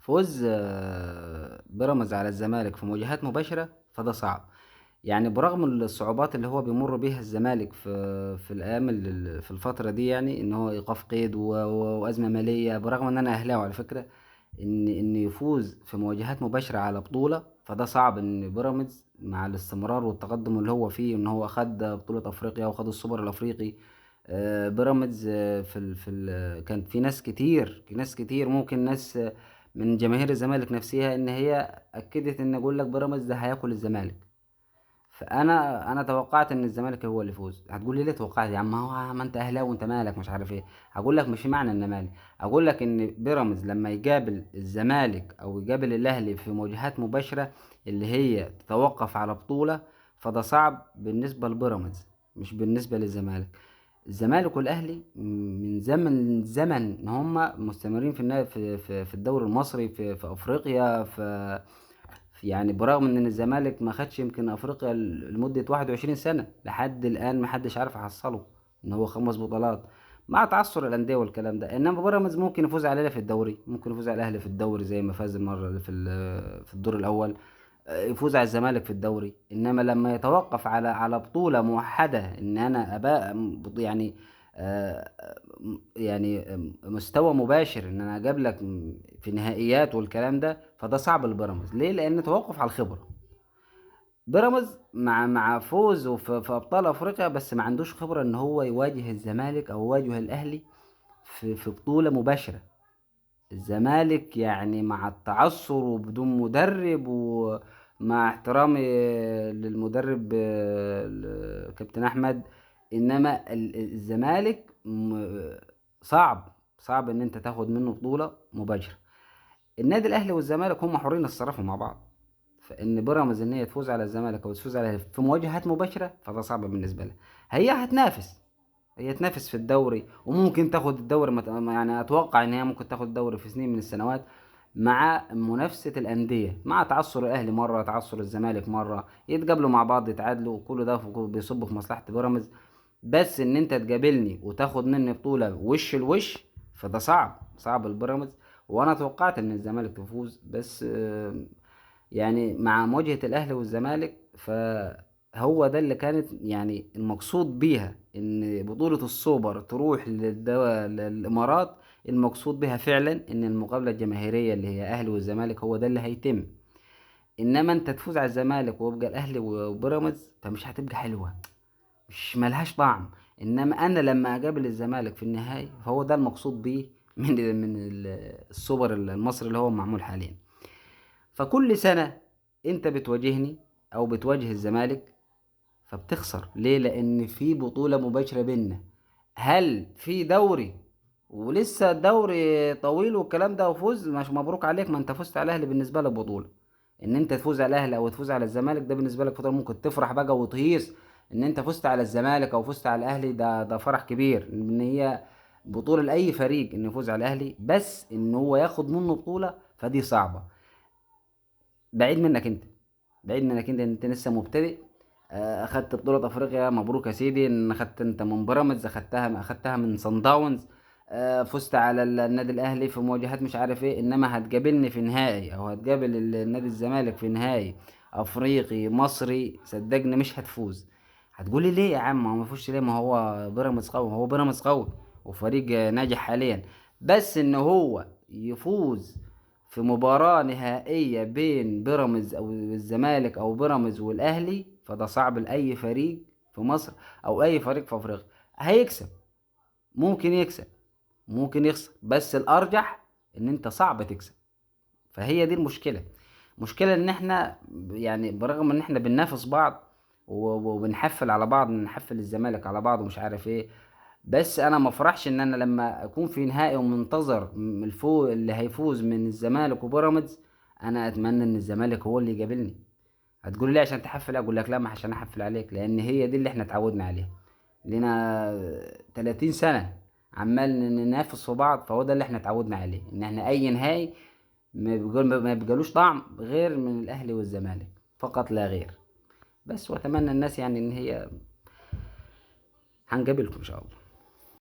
فوز بيراميدز على الزمالك في مواجهات مباشرة فده صعب. يعني برغم الصعوبات اللي هو بيمر بيها الزمالك في الايام في الفترة دي، يعني ان هو ايقاف قيد وازمة مالية، برغم ان انا اهلاوي على فكرة، ان يفوز في مواجهات مباشرة على بطولة فده صعب. ان بيراميدز مع الاستمرار والتقدم اللي هو فيه، ان هو خد بطولة افريقيا وخد السوبر الافريقي. بيراميدز كان في ناس كتير ممكن ناس من جماهير الزمالك نفسها ان هي اكدت ان اقول لك بيراميدز ده هياكل الزمالك. فانا توقعت ان الزمالك هو اللي يفوز. هتقول لي ليه توقعت يا عم؟ هو ما انت اهلاوي وانت مالك مش عارف ايه. هقول لك مش معنى ان مالي، اقول لك ان بيراميدز لما يقابل الزمالك او يقابل الاهلي في مواجهات مباشره اللي هي تتوقف على بطوله، فده صعب بالنسبه لبيراميدز مش بالنسبه للزمالك. الزمالك والاهلي من زمن ان هم مستمرين في الدوري المصري، في افريقيا، يعني برغم ان الزمالك ما خدش يمكن افريقيا لمدة 21 سنة لحد الان ما حدش عارف يحصله، ان هو 5 بطولات مع تعثر الانديه والكلام ده. انما بيراميدز ممكن يفوز علينا في الدوري، ممكن يفوز على الاهلي في الدوري زي ما فاز المره اللي في الدور الاول، يفوز على الزمالك في الدوري. انما لما يتوقف على بطوله موحده، ان انا ابقى يعني آه، يعني مستوى مباشر ان انا اجيب لك في نهائيات والكلام ده، فده صعب لبيراميدز. ليه؟ لان توقف على الخبره. بيراميدز مع فوزه في ابطال افريقيا، بس ما عندوش خبره ان هو يواجه الزمالك او يواجه الاهلي في بطوله مباشره. الزمالك يعني مع التعثر وبدون مدرب، ومع احترامي للمدرب كابتن احمد، انما الزمالك صعب ان انت تاخد منه بطولة مباشرة. النادي الاهلي والزمالك هم حرين الصرف مع بعض، فان بيراميدز ان هي تفوز على الزمالك او تفوز على في مواجهات مباشرة فده صعب بالنسبة لها. هي هتنافس، هي تنافس في الدوري وممكن تاخد الدوري، يعني اتوقع ان هي ممكن تاخد الدوري في سنين من السنوات، مع منافسة الأندية، مع تعثر الأهلي مرة تعثر الزمالك مرة، يتقابلوا مع بعض يتعادلوا، كل ده بيصب في مصلحة بيراميدز. بس إن أنت تقابلني وتاخد مني بطولة وش الوش فده صعب البيراميدز. وأنا توقعت إن الزمالك تفوز، بس يعني مع مواجهة الأهلي والزمالك فهو ده اللي كانت يعني المقصود بيها، إن بطولة السوبر تروح للإمارات. المقصود بها فعلا إن المقابلة الجماهيرية اللي هي أهلي والزمالك هو ده اللي هيتم. إنما أنت تفوز على الزمالك ويبقى الأهلي وبيراميدز فمش هتبقى حلوة، مش ملهاش طعم. إنما أنا لما أقابل الزمالك في النهاية فهو ده المقصود بيه من السوبر المصري اللي هو معمول حاليا. فكل سنة انت بتواجهني او بتواجه الزمالك فبتخسر. ليه؟ لان في بطولة مباشرة بيننا. هل في دوري ولسه الدوري طويل والكلام ده وفوز؟ مش مبروك عليك، ما انت فزت على الاهلي بالنسبة لك بطولة. ان انت تفوز على الاهلي او تفوز على الزمالك ده بالنسبة لك بطولة، ممكن تفرح بقى وتهيص ان انت فزت على الزمالك او فزت على الاهلي، ده فرح كبير. ان هي بطولة لأي فريق انه يفوز على الاهلي، بس ان هو ياخد منه بطولة فدي صعبة. بعيد منك انت، بعيد منك انت، انت لسه مبتدئ. اخدت بطولة افريقيا، مبروك يا سيدي. ان اخدت انت من بيراميدز، اخدتها من صن داونز. فزت على النادي الاهلي في مواجهات مش عارف ايه. انما هتقابلني في نهائي او هتقابل النادي الزمالك في نهائي افريقي مصري، صدقني مش هتفوز. هتقولي ليه يا عم؟ ما فيهوش ليه؟ ما هو بيراميدز قوي، هو بيراميدز قوي وفريق ناجح حاليا. بس ان هو يفوز في مباراة نهائية بين بيراميدز او الزمالك او بيراميدز والاهلي فده صعب لاي فريق في مصر او اي فريق في افريقيا. هيكسب، ممكن يكسب، ممكن يخسر، بس الارجح ان انت صعب تكسب. فهي دي المشكلة. مشكلة ان احنا يعني برغم ان احنا بننافس بعض وبنحفل على بعض، نحفل الزمالك على بعض ومش عارف ايه، بس انا ما افرحش ان انا لما اكون في نهائي ومنتظر اللي هيفوز من الزمالك وبيراميدز، انا اتمنى ان الزمالك هو اللي يقابلني. هتقول لي عشان تحفل؟ اقول لك لا، ما عشان احفل عليك، لان هي دي اللي احنا اتعودنا عليها. لنا 30 سنة عمال ننافس في بعض، فهو ده اللي احنا اتعودنا عليه، ان احنا اي نهائي ما بيجالوش طعم غير من الاهلي والزمالك فقط لا غير. بس واتمنى الناس يعني ان هي هنقابلكم ان شاء الله.